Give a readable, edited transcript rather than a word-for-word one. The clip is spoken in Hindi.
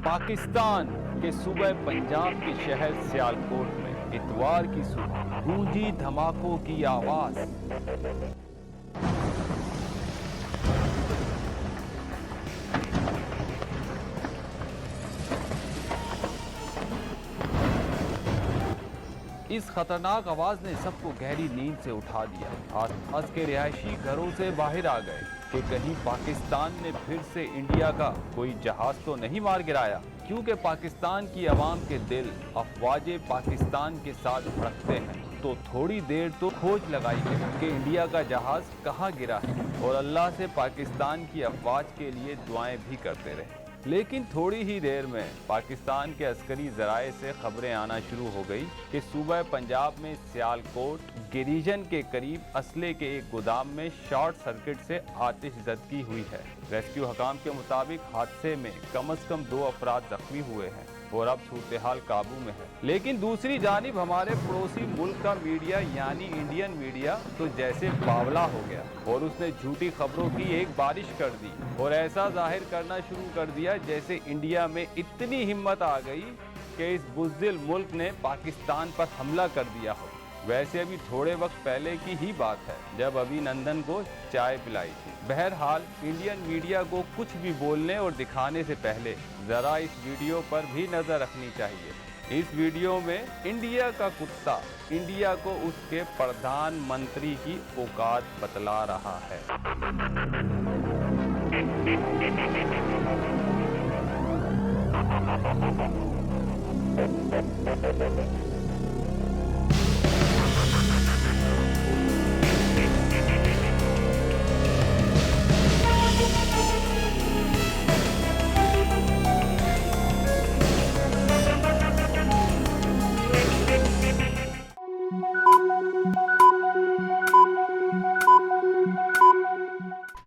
पाकिस्तान के सूबे पंजाब के शहर सियालकोट में इतवार की सुबह गूंजी धमाकों की आवाज। इस खतरनाक आवाज ने सबको गहरी नींद से उठा दिया। आसपास के रिहायशी घरों से बाहर आ गए कि कहीं पाकिस्तान ने फिर से इंडिया का कोई जहाज तो नहीं मार गिराया, क्योंकि पाकिस्तान की आवाम के दिल अफवाज पाकिस्तान के साथ धड़कते हैं। तो थोड़ी देर तो खोज लगाई गई कि इंडिया का जहाज कहाँ गिरा है और अल्लाह से पाकिस्तान की अफवाज के लिए दुआएं भी करते रहे। लेकिन थोड़ी ही देर में पाकिस्तान के अस्करी ज़राए से खबरें आना शुरू हो गई कि सूबा पंजाब में सियालकोट गिरिजन के करीब असले के एक गोदाम में शॉर्ट सर्किट से आतिशज़दगी हुई है। रेस्क्यू हकाम के मुताबिक हादसे में कम से कम 2 अफराद जख्मी हुए हैं और अब सूरत हाल काबू में है। लेकिन दूसरी जानिब हमारे पड़ोसी मुल्क का मीडिया यानी इंडियन मीडिया तो जैसे बावला हो गया और उसने झूठी खबरों की एक बारिश कर दी और ऐसा जाहिर करना शुरू कर दिया जैसे इंडिया में इतनी हिम्मत आ गई कि इस बुज़दिल मुल्क ने पाकिस्तान पर हमला कर दिया हो। वैसे अभी थोड़े वक्त पहले की ही बात है जब अभिनंदन को चाय पिलाई थी। बहरहाल इंडियन मीडिया को कुछ भी बोलने और दिखाने से पहले ज़रा इस वीडियो पर भी नज़र रखनी चाहिए। इस वीडियो में इंडिया का कुत्ता इंडिया को उसके प्रधानमंत्री की औकात बतला रहा है।